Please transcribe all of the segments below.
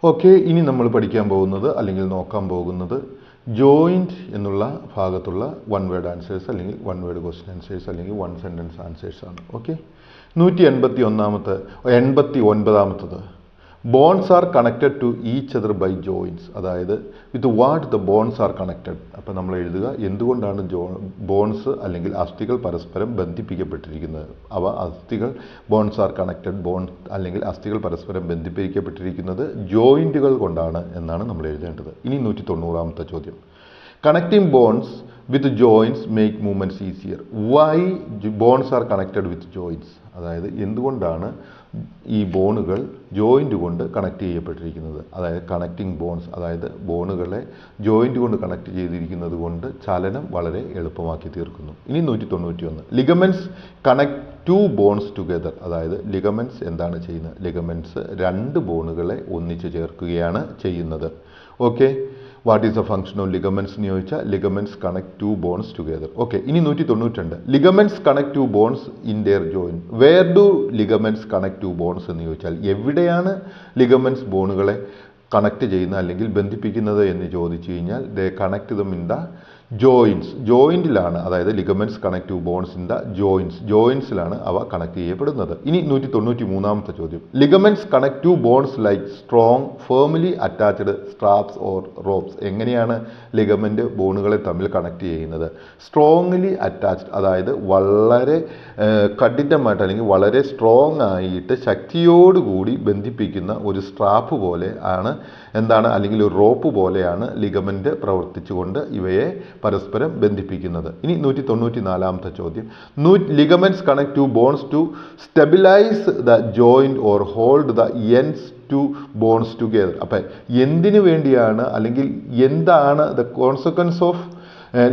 Okay, ഇനി നമ്മൾ പഠിക്കാൻ പോകുന്നത് അല്ലെങ്കിൽ നോക്കാൻ പോകുന്നത് ജോയിൻറ്റ് എന്നുള്ള ഭാഗത്തുള്ള വൺ വേർഡ് ആൻസേഴ്സ് അല്ലെങ്കിൽ വൺ വേർഡ് ക്വസ്റ്റ്യൻ ആൻസേഴ്സ് അല്ലെങ്കിൽ വൺ സെൻറ്റൻസ് ആൻസേഴ്സ് ആണ്. ഓക്കെ, 189ാമത്തത് bones are connected to each other by joints. അതായത് with what the bones are connected. അപ്പോൾ നമ്മൾ എഴുതുക എന്തുകൊണ്ടാണ് ബോൺസ് അല്ലെങ്കിൽ അസ്ഥികൾ പരസ്പരം ബന്ധിപ്പിക്കപ്പെട്ടിരിക്കുന്നത്. അവ അസ്ഥികൾ ബോൺസ് ആർ കണക്റ്റഡ് അല്ലെങ്കിൽ അസ്ഥികൾ പരസ്പരം ബന്ധിപ്പിക്കപ്പെട്ടിരിക്കുന്നത് ജോയിൻറ്റുകൾ കൊണ്ടാണ് എന്നാണ് നമ്മൾ എഴുതേണ്ടത്. ഇനി 190ാമത്തെ ചോദ്യം, connecting bones with joins make movements easier. Why bones are connected with joins. അതായത് എന്തുകൊണ്ടാണ് ഈ ബോണുകൾ ജോയിൻ്റ് കൊണ്ട് കണക്ട് ചെയ്യപ്പെട്ടിരിക്കുന്നത്. അതായത് കണക്റ്റിംഗ് ബോൺസ്, അതായത് ബോണുകളെ ജോയിൻ്റ് കൊണ്ട് കണക്ട് ചെയ്തിരിക്കുന്നത് കൊണ്ട് ചലനം വളരെ എളുപ്പമാക്കി തീർക്കുന്നു. ഇനി 191, ligaments connect to bones together. അതായത് ലിഗമെൻറ്റ്സ് എന്താണ് ചെയ്യുന്നത്? ലിഗമെൻറ്റ്സ് രണ്ട് ബോണുകളെ ഒന്നിച്ച് ചേർക്കുകയാണ് ചെയ്യുന്നത്. Okay, what is the function of ligaments എന്ന് ചോദിച്ചാൽ ligaments connect to bones together. Okay, ഇനി 192, ligaments connect to bones in their joint. Where do ligaments connect to bones എന്ന് ചോദിച്ചാൽ എവിടെയാണ് ലിഗമെൻറ്റ്സ് ബോണുകളെ കണക്ട് ചെയ്യുന്നത് അല്ലെങ്കിൽ ബന്ധിപ്പിക്കുന്നത് എന്ന് ചോദിച്ചു കഴിഞ്ഞാൽ they connect them in the joints. ജോയിൻറ്റിലാണ്, അതായത് ligaments connect to bones in the ജോയിൻസിലാണ് അവ കണക്ട് ചെയ്യപ്പെടുന്നത്. ഇനി 193ാമത്തെ ചോദ്യം, ligaments connect to bones like strong firmly attached straps or ropes. എങ്ങനെയാണ് ലിഗമെൻറ്റ് ബോണുകളെ തമ്മിൽ കണക്ട് ചെയ്യുന്നത്? സ്ട്രോങ്ലി അറ്റാച്ച്ഡ്, അതായത് വളരെ കഠിനമായിട്ട് അല്ലെങ്കിൽ വളരെ സ്ട്രോങ് ആയിട്ട് ശക്തിയോടുകൂടി ബന്ധിപ്പിക്കുന്ന ഒരു സ്ട്രാപ്പ് പോലെ ആണ് എന്താണ് അല്ലെങ്കിൽ ഒരു റോപ്പ് പോലെയാണ് ലിഗമെൻറ്റ് പ്രവർത്തിച്ചുകൊണ്ട് ഇവയെ പരസ്പരം ബന്ധിപ്പിക്കുന്നത്. ഇനി 194ാമത്തെ ചോദ്യം, ligaments connect to bones to stabilise the joint or hold the ends two bones together. അപ്പം എന്തിനു വേണ്ടിയാണ് അല്ലെങ്കിൽ എന്താണ് the consequence of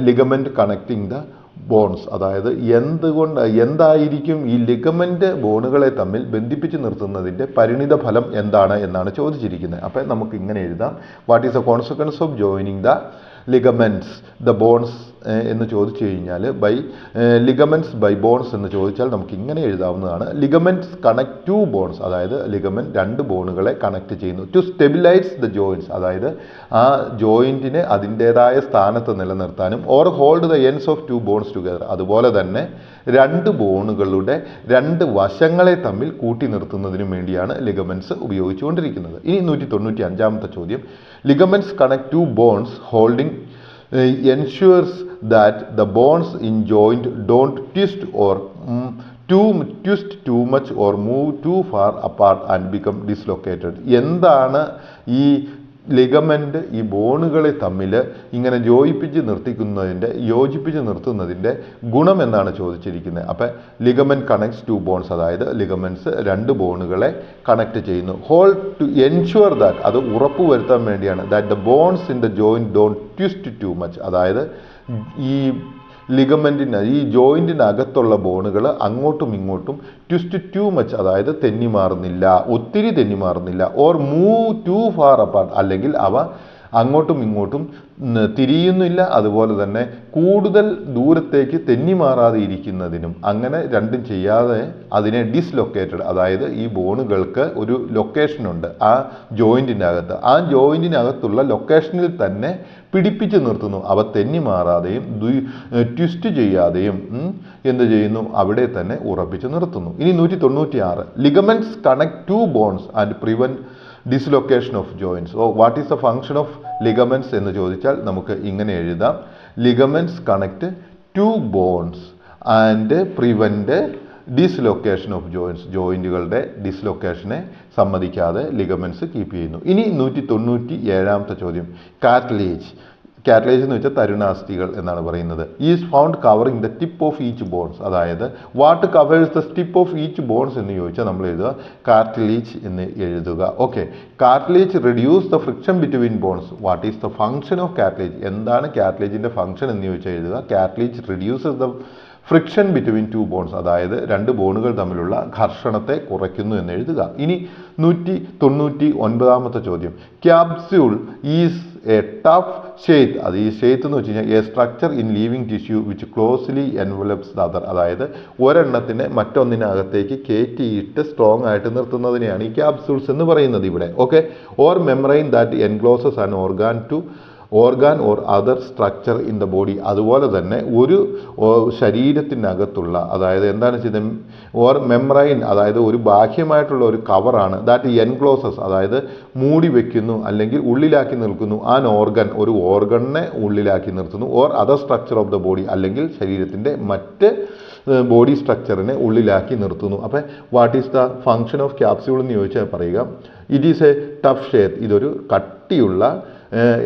ligament connecting the bones. അതായത് എന്തായിരിക്കും ഈ ലിഗമെൻറ്റ് ബോണുകളെ തമ്മിൽ ബന്ധിപ്പിച്ച് നിർത്തുന്നതിൻ്റെ പരിണിത ഫലം എന്താണ് എന്നാണ് ചോദിച്ചിരിക്കുന്നത്. അപ്പം നമുക്ക് ഇങ്ങനെ എഴുതാം, what is the consequence of joining the ligaments the bones എന്ന് ചോദിച്ചു കഴിഞ്ഞാൽ ലിഗമെൻറ്റ്സ് ബൈ ബോൺസ് എന്ന് ചോദിച്ചാൽ നമുക്ക് ഇങ്ങനെ എഴുതാവുന്നതാണ്. ലിഗമെൻറ്റ്സ് കണക്ട് ടു ബോൺസ്, അതായത് ലിഗമെൻറ്റ് രണ്ട് ബോണുകളെ കണക്ട് ചെയ്യുന്നു. ടു സ്റ്റെബിലൈസ് ദ ജോയിൻറ്റ്സ്, അതായത് ആ ജോയിൻറ്റിനെ അതിൻ്റേതായ സ്ഥാനത്ത് നിലനിർത്താനും or hold the ends of two bones together, അതുപോലെ തന്നെ രണ്ട് ബോണുകളുടെ രണ്ട് വശങ്ങളെ തമ്മിൽ കൂട്ടി നിർത്തുന്നതിനും വേണ്ടിയാണ് ലിഗമെൻറ്റ്സ് ഉപയോഗിച്ചുകൊണ്ടിരിക്കുന്നത്. ഇനി 195ാമത്തെ ചോദ്യം, ligaments connect to bones holding ensures that the bonds in joint don't twist too much or move too far apart and become dislocated. എന്താണ് ഈ ലിഗമെൻറ്റ് ഈ ബോണുകളെ തമ്മിൽ ഇങ്ങനെ യോജിപ്പിച്ച് നിർത്തുന്നതിൻ്റെ ഗുണം എന്നാണ് ചോദിച്ചിരിക്കുന്നത്. അപ്പം ലിഗമെൻറ്റ് കണക്ട്സ് ടു ബോൺസ്, അതായത് ലിഗമെൻറ്റ്സ് രണ്ട് ബോണുകളെ കണക്ട് ചെയ്യുന്നു. ഹോൾഡ് ടു എൻഷുവർ ദാറ്റ്, അത് ഉറപ്പുവരുത്താൻ വേണ്ടിയാണ്. That the bones in the joint don't twist too much, അതായത് ഈ ഈ ജോയിൻറ്റിനകത്തുള്ള ബോണുകൾ അങ്ങോട്ടും ഇങ്ങോട്ടും ട്വിസ്റ്റ് ടു മച്ച്, അതായത് ഒത്തിരി തെന്നിമാറുന്നില്ല. Or move too far apart, അല്ലെങ്കിൽ അവ അങ്ങോട്ടും ഇങ്ങോട്ടും തിരിയുന്നില്ല, അതുപോലെ തന്നെ കൂടുതൽ ദൂരത്തേക്ക് തെന്നിമാറാതെ ഇരിക്കുന്നതിനും. അങ്ങനെ രണ്ടും ചെയ്യാതെ അതിനെ ഡിസ്ലൊക്കേറ്റഡ്, അതായത് ഈ ബോണുകൾക്ക് ഒരു ലൊക്കേഷനുണ്ട് ആ ജോയിൻറ്റിനകത്ത്. ആ ജോയിൻറ്റിനകത്തുള്ള ലൊക്കേഷനിൽ തന്നെ പിടിപ്പിച്ച് നിർത്തുന്നു. അവ തെന്നിമാറാതെയും ട്വിസ്റ്റ് ചെയ്യാതെയും എന്ത് ചെയ്യുന്നു? അവിടെ തന്നെ ഉറപ്പിച്ച് നിർത്തുന്നു. ഇനി 196, ligaments connect to bones and prevent dislocation of joints. What is the function of ligaments എന്ന് ചോദിച്ചാൽ നമുക്ക് ഇങ്ങനെ എഴുതാം, ligaments connect to bones and prevent dislocation of joints. ജോയിൻറ്റുകളുടെ ഡിസ്ലൊക്കേഷനെ സമ്മതിക്കാതെ ലിഗമെൻറ്റ്സ് കീപ്പ് ചെയ്യുന്നു. ഇനി 197ാമത്തെ ചോദ്യം, കാർട്ടിലേജ് എന്ന് വെച്ചാൽ തരുണാസ്ഥികൾ എന്നാണ് പറയുന്നത്. Is found covering the tip of each bones. അതായത് what covers the tip of each bones എന്ന് ചോദിച്ചാൽ നമ്മൾ എഴുതുക കാർട്ടിലേജ് എന്ന് എഴുതുക. Okay, cartilage reduce the friction between bones. What is the function of cartilage? എന്താണ് കാർട്ടിലേജിൻ്റെ ഫംഗ്ഷൻ എന്ന് ചോദിച്ചാൽ എഴുതുക cartilage reduces the friction between two bones, അതായത് രണ്ട് ബോണുകൾ തമ്മിലുള്ള ഘർഷണത്തെ കുറയ്ക്കുന്നു എന്ന് എഴുതുക. ഇനി 199ാമത്തെ ചോദ്യം. Capsule is a tough sheath, അത് ഈ ഷെയ്ത്ത് എന്ന് വെച്ച് കഴിഞ്ഞാൽ a structure in living tissue which closely envelops the other, അതായത് ഒരെണ്ണത്തിനെ മറ്റൊന്നിനകത്തേക്ക് കയറ്റിയിട്ട് സ്ട്രോങ് ആയിട്ട് നിർത്തുന്നതിനെയാണ് ഈ ക്യാപ്സ്യൂൾസ് എന്ന് പറയുന്നത് ഇവിടെ. Okay, or membrane that encloses an organ or other structure in the body, അതുപോലെ തന്നെ ഒരു ശരീരത്തിനകത്തുള്ള, അതായത് എന്താണ് ചെയ്തത്, ഓർ മെംബ്രെയിൻ, അതായത് ഒരു ബാഹ്യമായിട്ടുള്ള ഒരു കവറാണ്, ദാറ്റ് എൻക്ലോസസ്, അതായത് മൂടി വെക്കുന്നു അല്ലെങ്കിൽ ഉള്ളിലാക്കി നിൽക്കുന്നു, ആൻ ഓർഗൻ, ഒരു ഓർഗണിനെ ഉള്ളിലാക്കി നിർത്തുന്നു, or other structure of the body, അല്ലെങ്കിൽ ശരീരത്തിൻ്റെ മറ്റ് ബോഡി സ്ട്രക്ചറിനെ ഉള്ളിലാക്കി നിർത്തുന്നു. അപ്പോൾ what is the function of capsule എന്ന് ചോദിച്ചാൽ പറയുക, it is a tough shape, ഇതൊരു കട്ടിയുള്ള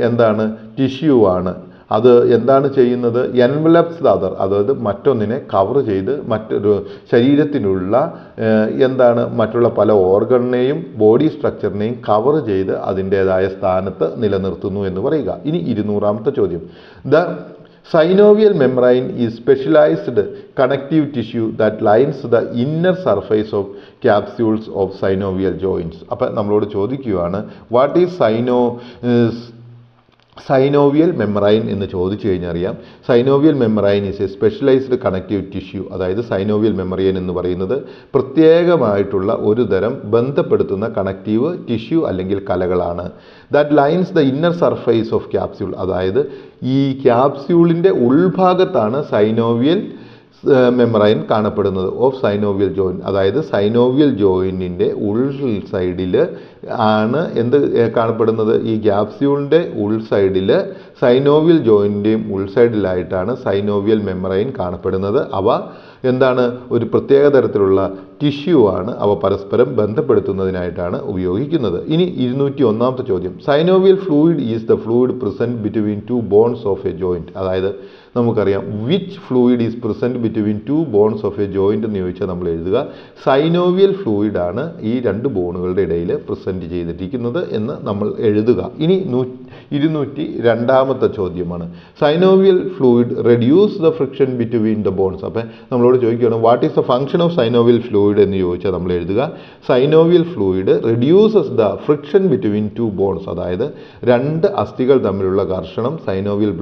എന്താണ് ടിഷ്യൂ ആണ്. അത് എന്താണ് ചെയ്യുന്നത്, എൻവലപ്സ് ദ അതർ, അതായത് മറ്റൊന്നിനെ കവർ ചെയ്ത് മറ്റൊരു ശരീരത്തിനുള്ള എന്താണ് മറ്റുള്ള പല ഓർഗണിനെയും ബോഡി സ്ട്രക്ചറിനെയും കവർ ചെയ്ത് അതിൻ്റേതായ സ്ഥാനത്ത് നിലനിർത്തുന്നു എന്ന് പറയുക. ഇനി 200ാമത്തെ ചോദ്യം. The synovial membrane is specialized connective tissue that lines the inner surface of capsules of synovial joints. അപ്പോൾ നമ്മളോട് ചോദിക്കുകയാണ് വാട്ട് ഈസ് സൈനോവിയൽ മെംബ്രെയിൻ എന്ന് ചോദിച്ചു കഴിഞ്ഞാൽ അറിയാം, synovial membrane is A specialised connective tissue, അതായത് സൈനോവിയൽ മെംബ്രെയിൻ എന്ന് പറയുന്നത് പ്രത്യേകമായിട്ടുള്ള ഒരു തരം ബന്ധപ്പെടുത്തുന്ന കണക്റ്റീവ് ടിഷ്യൂ അല്ലെങ്കിൽ കലകളാണ്. That lines the inner surface of capsule, അതായത് ഈ ക്യാപ്സ്യൂളിൻ്റെ ഉൾഭാഗത്താണ് സൈനോവിയൽ മെംബ്രെയിൻ കാണപ്പെടുന്നത്, ഓഫ് സൈനോവിയൽ ജോയിൻ, അതായത് സൈനോവിയൽ ജോയിനിൻ്റെ സൈഡിൽ ആണ് എന്ത് കാണപ്പെടുന്നത്, ഈ ക്യാപ്സ്യൂളിൻ്റെ ഉൾസൈഡിൽ സൈനോവിയൽ ജോയിൻ്റെയും ഉൾസൈഡിലായിട്ടാണ് സൈനോവിയൽ മെംബ്രെയിൻ കാണപ്പെടുന്നത്. അവ എന്താണ് ഒരു പ്രത്യേക തരത്തിലുള്ള ടിഷ്യൂ ആണ്, അവ പരസ്പരം ബന്ധപ്പെടുത്തുന്നതിനായിട്ടാണ് ഉപയോഗിക്കുന്നത്. ഇനി 201ാമത്തെ ചോദ്യം. Synovial fluid is the fluid present between two bones of a joint, അതായത് നമുക്കറിയാം which fluid is present between two bones of a joint എന്ന് ചോദിച്ചാൽ നമ്മൾ എഴുതുക സൈനോവിയൽ ഫ്ലൂയിഡാണ് ഈ രണ്ട് ബോണുകളുടെ ഇടയിൽ പ്രസൻറ്റ് ചെയ്തിരിക്കുന്നത് എന്ന് നമ്മൾ എഴുതുക. ഇനി 202ാമത്തെ ചോദ്യമാണ്. Synovial fluid reduce the friction between the bones. അപ്പം നമ്മളോട് ചോദിക്കുകയാണ് what is the function of synovial fluid എന്ന് ചോദിച്ചാൽ നമ്മൾ എഴുതുക synovial fluid reduces the friction between two bones, അതായത് രണ്ട് അസ്ഥികൾ തമ്മിലുള്ള ഘർഷണം സൈനോവിയൽ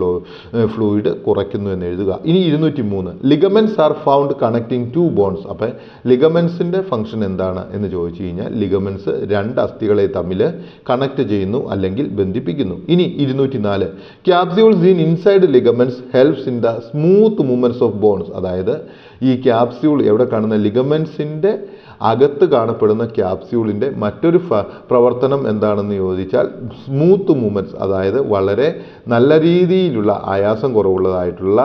ഫ്ലൂയിഡ് കുറയ്ക്കുന്നു എന്ന് എഴുതുക. ഇനി 203. Ligaments are found connecting two bones. അപ്പം ലിഗമെന്റ്സിൻ്റെ ഫംഗ്ഷൻ എന്താണ് എന്ന് ചോദിച്ചു കഴിഞ്ഞാൽ ലിഗമെന്റ്സ് രണ്ട് അസ്ഥികളെ തമ്മിൽ കണക്ട് ചെയ്യുന്നു അല്ലെങ്കിൽ ബന്ധിപ്പിക്കുന്നു. ഇനി 204. Capsules in inside ligaments helps in the smooth movements of bones, അതായത് ഈ ക്യാപ്സ്യൂൾ എവിടെ കാണുന്ന ലിഗമെന്റ്സിൻ്റെ അകത്ത് കാണപ്പെടുന്ന ക്യാപ്സ്യൂളിൻ്റെ മറ്റൊരു പ്രവർത്തനം എന്താണെന്ന് ചോദിച്ചാൽ സ്മൂത്ത് മൂവ്മെൻറ്റ്സ്, അതായത് വളരെ നല്ല രീതിയിലുള്ള ആയാസം കുറവുള്ളതായിട്ടുള്ള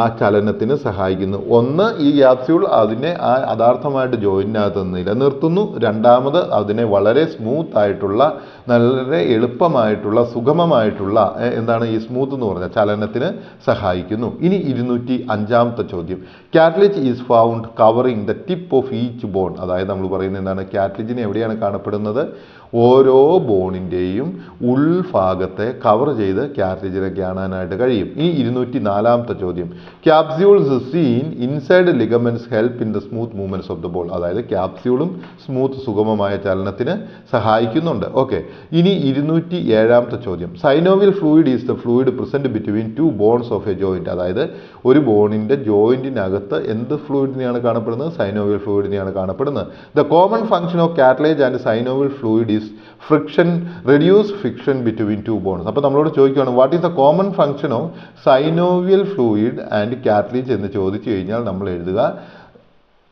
ആ ചലനത്തിന് സഹായിക്കുന്നു. ഒന്ന്, ഈ ക്യാപ്സ്യൂൾ അതിനെ ആ യഥാർത്ഥമായിട്ട് ജോയിനകത്ത് നിലനിർത്തുന്നു. രണ്ടാമത് അതിനെ വളരെ സ്മൂത്ത് ആയിട്ടുള്ള വളരെ എളുപ്പമായിട്ടുള്ള സുഗമമായിട്ടുള്ള എന്താണ് ഈ സ്മൂത്ത് എന്ന് പറഞ്ഞാൽ ചലനത്തിന് സഹായിക്കുന്നു. ഇനി 205ാമത്തെ ചോദ്യം. Cartilage is found covering the tip of each bone, അതായത് നമ്മൾ പറയുന്നത് എന്താണ്, കാറ്റ്ലേജിന് എവിടെയാണ് കാണപ്പെടുന്നത്, ഓരോ ബോണിൻ്റെയും ഉൾഭാഗത്തെ കവർ ചെയ്ത് കാറ്റ്ലേജിനെ കാണാനായിട്ട് കഴിയും. ഈ 204ാമത്തെ ചോദ്യം. Capsules scene inside ligaments help in the smooth movements of the ball, അതായത് ക്യാപ്സ്യൂളും സ്മൂത്ത് സുഗമമായ ചലനത്തിന് സഹായിക്കുന്നുണ്ട്. ഓക്കെ, ഇനി 207ാമത്തെ ചോദ്യം. Synovial fluid is the fluid present between two bones of a joint, അതായത് ഒരു ബോണിൻ്റെ ജോയിന്റിനകത്ത് എന്ത് ഫ്ലൂയിഡിനെയാണ് കാണപ്പെടുന്നത്, സൈനോവിയൽ ഫ്ലൂയിഡിനെയാണ് കാണപ്പെടുന്നത്. The common function of cartilage and synovial fluid is friction, reduce friction between two bones. അപ്പോൾ നമ്മളോട് ചോദിക്കുകയാണ് what is the common function of synovial fluid and cartilage എന്ന് ചോദിച്ചു കഴിഞ്ഞാൽ നമ്മൾ എഴുതുക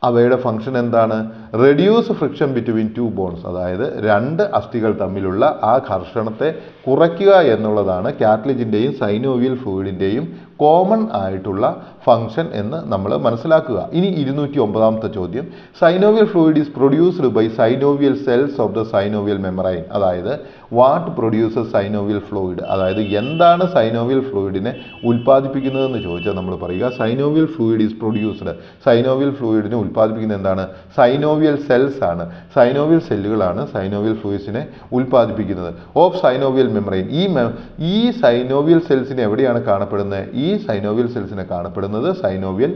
അവയുടെ ഫംഗ്ഷൻ എന്താണ്, reduce friction between two bones, അതായത് രണ്ട് അസ്ഥികൾ തമ്മിലുള്ള ആ ഘർഷണത്തെ കുറയ്ക്കുക എന്നുള്ളതാണ് കാറ്റ്ലേജിൻ്റെയും സൈനോവിയൽ ഫ്ലൂയിഡിൻ്റെയും കോമൺ ആയിട്ടുള്ള ഫംഗ്ഷൻ എന്ന് നമ്മൾ മനസ്സിലാക്കുക. ഇനി 209ാമത്തെ ചോദ്യം. Synovial fluid is produced by synovial cells of the synovial membrane, അതായത് വാട്ട് പ്രൊഡ്യൂസസ് സൈനോവിയൽ ഫ്ലൂയിഡ്, അതായത് എന്താണ് സൈനോവിയൽ ഫ്ലൂയിഡിനെ ഉൽപ്പാദിപ്പിക്കുന്നതെന്ന് ചോദിച്ചാൽ നമ്മൾ പറയുക synovial fluid is produced, synovial ഫ്ലൂയിഡിനെ ഉൽപ്പാദിപ്പിക്കുന്നത് എന്താണ്, സൈനോവിയൽ സെൽസ് ആണ്, സൈനോവിയൽ സെല്ലുകളാണ് സൈനോവിയൽ ഫ്ലൂയിഡ്സിനെ ഉൽപ്പാദിപ്പിക്കുന്നത്. ഓഫ് സൈനോവിയൽ മെംബ്രെയിൻ, ഈ സൈനോവിയൽ സെൽസിനെ എവിടെയാണ് കാണപ്പെടുന്നത്, ഈ ഈ സൈനോവിയൽ സെൽസിനെ കാണപ്പെടുന്നത് സൈനോവിയൽ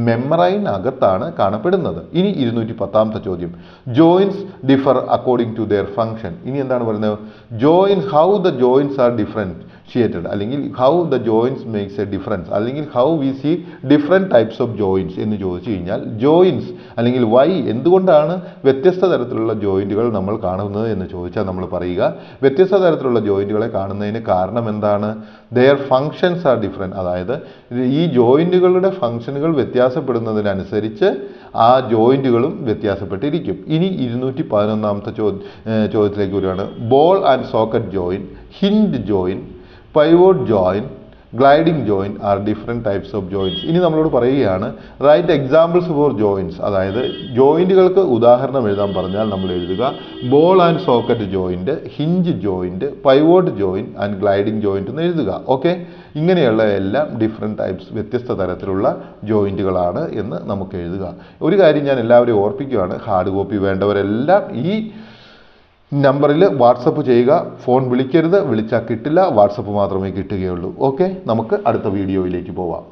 മെമ്മറൈനകത്താണ് കാണപ്പെടുന്നത്. ഇനി 210ാമത്തെ ചോദ്യം, joints differ according to their function. ഇനി എന്താണ് പറയുന്നത്? Joints, how the joints are differentiated, അല്ലെങ്കിൽ how the joints makes a difference, അല്ലെങ്കിൽ how we see different types of joints എന്ന് ചോദിച്ചു കഴിഞ്ഞാൽ ജോയിൻസ് അല്ലെങ്കിൽ വൈ, എന്തുകൊണ്ടാണ് വ്യത്യസ്ത തരത്തിലുള്ള ജോയിൻറ്റുകൾ നമ്മൾ കാണുന്നത് എന്ന് ചോദിച്ചാൽ നമ്മൾ പറയുക വ്യത്യസ്ത തരത്തിലുള്ള ജോയിൻറ്റുകളെ കാണുന്നതിന് കാരണം എന്താണ്? There functions are different. അതായത് ഈ ജോയിൻറ്റുകളുടെ ഫങ്ഷനുകൾ വ്യത്യാസപ്പെടുന്നതിനനുസരിച്ച് ആ ജോയിൻറ്റുകളും വ്യത്യാസപ്പെട്ടിരിക്കും. ഇനി 211ാമത്തെ ചോദ്യത്തിലേക്ക് വരികയാണ്. Ball and socket joint, hinge joint, pivot joint, gliding joint are different types of joints. ഇനി നമ്മളോട് പറയുകയാണ് റൈറ്റ് എക്സാമ്പിൾസ് ഫോർ ജോയിൻസ്. അതായത് ജോയിൻറ്റുകൾക്ക് ഉദാഹരണം എഴുതാൻ പറഞ്ഞാൽ നമ്മൾ എഴുതുക ball and socket joint, hinge joint, pivot joint and gliding joint എന്ന് എഴുതുക. ഓക്കെ, ഇങ്ങനെയുള്ള എല്ലാം ഡിഫറെൻറ്റ് ടൈപ്സ്, വ്യത്യസ്ത തരത്തിലുള്ള ജോയിൻറ്റുകളാണ് എന്ന് നമുക്ക് എഴുതുക. ഒരു കാര്യം ഞാൻ എല്ലാവരെയും ഓർപ്പിക്കുകയാണ്, ഹാർഡ് കോപ്പി വേണ്ടവരെല്ലാം ഈ നമ്പറിൽ വാട്സപ്പ് ചെയ്യുക. ഫോൺ വിളിക്കരുത്, വിളിച്ചാൽ കിട്ടില്ല, വാട്സപ്പ് മാത്രമേ കിട്ടുകയുള്ളൂ. ഓക്കെ, നമുക്ക് അടുത്ത വീഡിയോയിലേക്ക് പോവാം.